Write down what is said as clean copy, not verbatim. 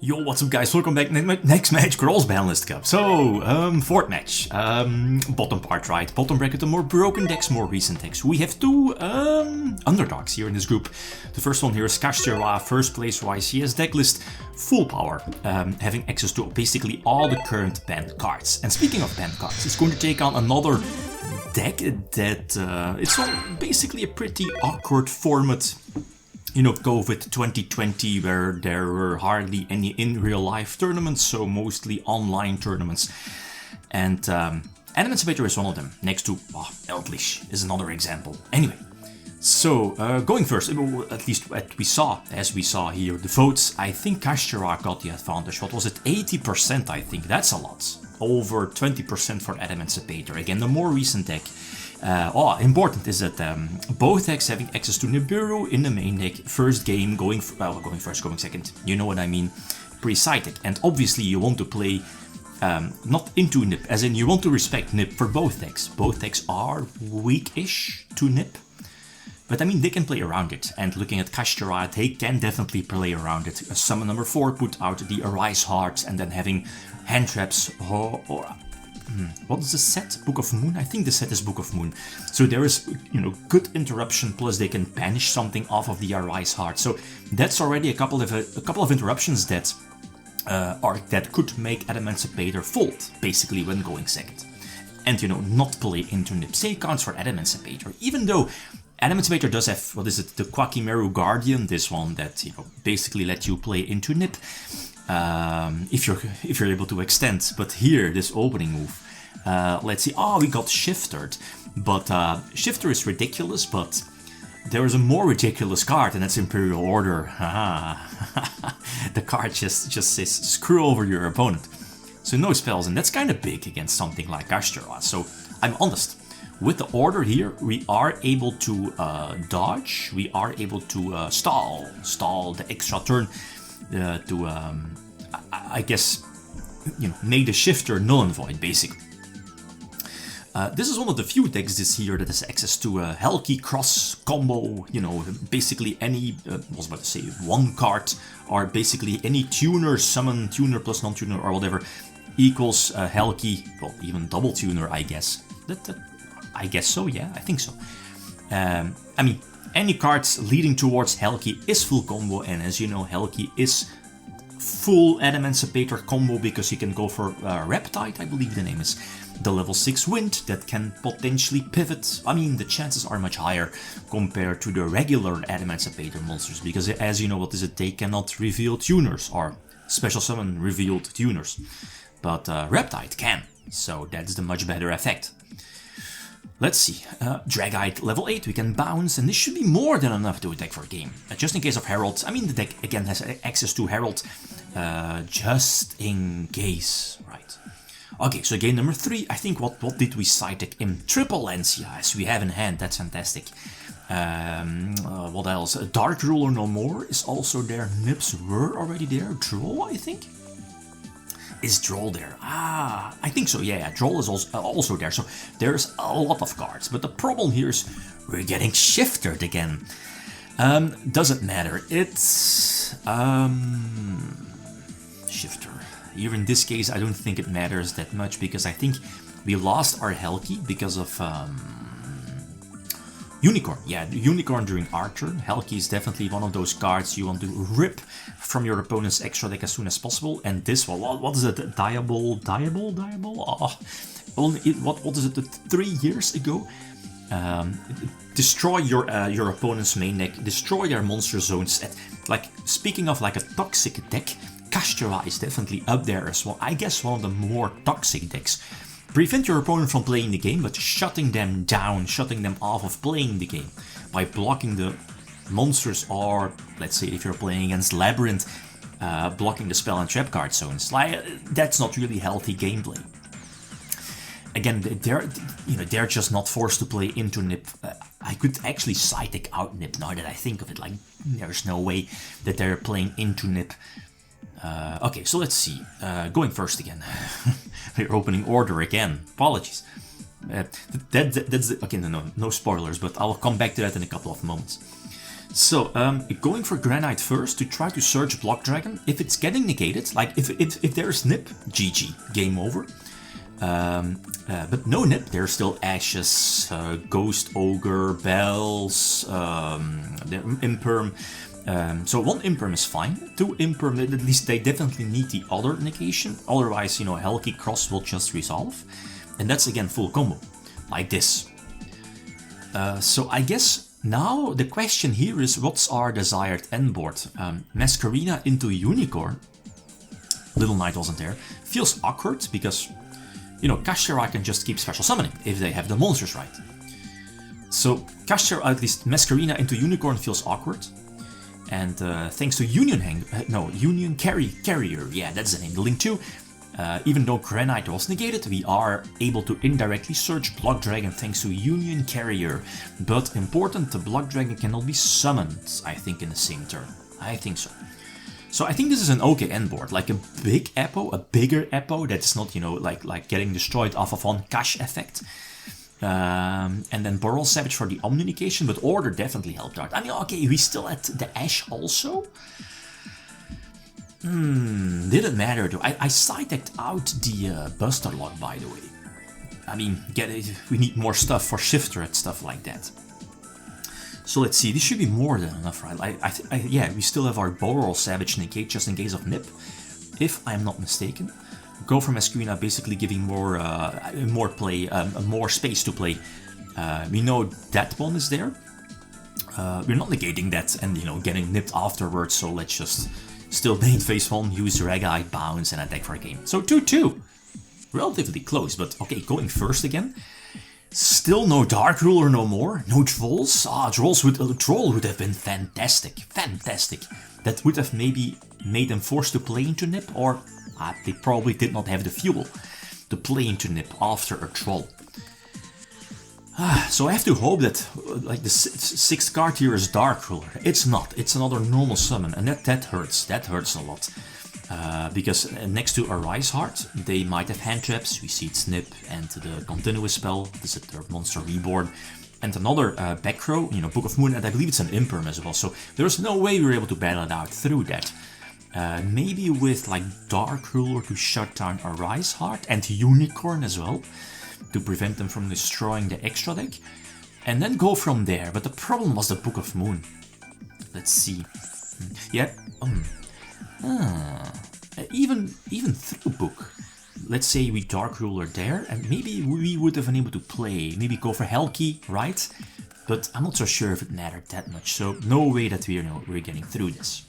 Yo, what's up guys, welcome back. Next match, Cross-Banlist Cup. So, fourth match. Bottom part, right? Bottom bracket, the more broken decks, more recent decks. We have two underdogs here in this group. The first one here is Kashtira, first place YCS deck list, full power, having access to basically all the current banned cards. And speaking of banned cards, it's going to take on another deck that it's basically a pretty awkward format. You know, COVID 2020, where there were hardly any in real life tournaments, so mostly online tournaments. And Adamancipators is one of them, next to Eldlish is another example. Anyway, so going first, at least as we saw here, the votes, I think Kashtira got the advantage. What was it? 80%, I think. That's a lot. Over 20% for Adamancipator. Again, the more recent deck. Important is that both decks having access to Nibiru in the main deck, first game, going first, going second, you know what I mean, pre-sighted. And obviously you want to play not into Nip, as in you want to respect Nip for both decks. Both decks are weak-ish to Nip, but I mean they can play around it. And looking at Kashtira, they can definitely play around it. Summon number 4 put out the Arise Heart, and then having hand traps what is the set? Book of Moon? I think the set is Book of Moon. So there is, you know, good interruption, plus they can banish something off of the Arise Heart. So that's already a couple of interruptions that could make Adamancipator fold, basically, when going second. And, you know, not play into Nip. Same counts for Adamancipator. Even though Adamancipator does have, what is it, the Kwakimeru Guardian, this one that, you know, basically let you play into Nip. If you're able to extend, but here this opening move, let's see. We got Shifted, but Shifter is ridiculous. But there is a more ridiculous card, and that's Imperial Order. The card just says screw over your opponent, so no spells, and that's kind of big against something like Kashtira. So I'm honest. With the order here, we are able to dodge. We are able to stall the extra turn. I guess, you know, make the shifter null and void, basically. This is one of the few decks this year that has access to a Helki cross combo, you know, basically any, I was about to say one card, or basically any tuner, summon, tuner plus non-tuner or whatever, equals Helki, well, even double tuner, I guess. I guess so, yeah, I think so. I mean, any cards leading towards Helki is full combo, and as you know, Helki is full Adamancipator combo because you can go for Reptide, I believe the name is, the level 6 Wind that can potentially pivot. I mean, the chances are much higher compared to the regular Adamancipator monsters, because as you know, what is it, they cannot reveal tuners or special summon revealed tuners, but Reptide can, so that's the much better effect. Let's see, Dragite level 8, we can bounce, and this should be more than enough to attack for a game. Just in case of Herald, I mean the deck again has access to Herald, just in case, right. Okay, so game number 3, I think what did we side deck in? Triple Lancia, as we have in hand, that's fantastic. What else? Dark Ruler No More is also there, Nips were already there, Droll I think? Is Droll there? I think so, yeah, Droll is also there, so there's a lot of cards, but the problem here is we're getting Shifted again. Doesn't matter, it's Shifter. Here in this case, I don't think it matters that much, because I think we lost our Helki because of Unicorn. Yeah, Unicorn during our turn. Helki is definitely one of those cards you want to rip from your opponent's extra deck as soon as possible. And this one, what is it? Diable? What is it? 3 years ago? Destroy your opponent's main deck. Destroy their monster zones. Like, speaking of like a toxic deck, Kashtira is definitely up there as well. I guess one of the more toxic decks. Prevent your opponent from playing the game, but shutting them down, shutting them off of playing the game by blocking the monsters, or let's say if you're playing against Labyrinth, blocking the spell and trap card zones. Like, that's not really healthy gameplay. Again, they're just not forced to play into Nip. I could actually side deck out Nip now that I think of it. Like, there's no way that they're playing into Nip. Okay, so let's see. Going first again. We're opening order again. Apologies. That's okay. No spoilers, but I'll come back to that in a couple of moments. So, going for Granite first to try to search Block Dragon. If it's getting negated, like if there's Nip, GG, game over. But no Nip, there's still Ashes, Ghost Ogre, Bells, Imperm. So 1 Imperm is fine. 2 Imperm, at least they definitely need the other negation. Otherwise, you know, Helki Cross will just resolve. And that's again full combo, like this. So I guess now the question here is, what's our desired end board? Masquerina into Unicorn. Little Knight wasn't there. Feels awkward because, you know, Kashtira can just keep special summoning if they have the monsters right. So Kashtira, at least Masquerina into Unicorn feels awkward. And thanks to Union Carrier, yeah, that's the name, the link too. Even though Granite was negated, we are able to indirectly search Block Dragon thanks to Union Carrier. But important, the Block Dragon cannot be summoned, I think, in the same turn. I think so. So I think this is an okay end board, like a big Eppo, a bigger Eppo that's not, you know, like getting destroyed off of one cash effect. And then Boral Savage for the Omnication, but Order definitely helped out. I mean, okay, we still had the Ash also. Didn't matter though. I side-decked out the Buster Lock, by the way. I mean, we need more stuff for Shifter and stuff like that. So let's see, this should be more than enough, right? Yeah, we still have our Boral Savage negate just in case of Nip, if I'm not mistaken. Go for Masquerina, basically giving more more space to play. We know that one is there. We're not negating that and, you know, getting nipped afterwards, so let's just still main phase 1, use Regai, bounce, and attack for a game. So 2-2. Relatively close, but okay, going first again. Still no Dark Ruler no more, no Trolls. Troll would have been fantastic, fantastic. That would have maybe made them forced to play into Nip, or they probably did not have the fuel to play into Nip after a Troll. So I have to hope that like the 6th card here is Dark Ruler. It's not, it's another normal summon, and that hurts a lot. Because next to Arise Heart, they might have hand traps. We see Snip and the continuous spell, this is their monster reborn, and another back row, you know, Book of Moon, and I believe it's an Imperm as well. So there's no way we were able to battle it out through that. Maybe with like Dark Ruler to shut down Arise Heart and Unicorn as well, to prevent them from destroying the extra deck, and then go from there. But the problem was the Book of Moon. Let's see. Yeah. Even through Book, let's say we Dark Ruler there, and maybe we would have been able to play, maybe go for Helki, right? But I'm not so sure if it mattered that much, so no way that we're getting through this.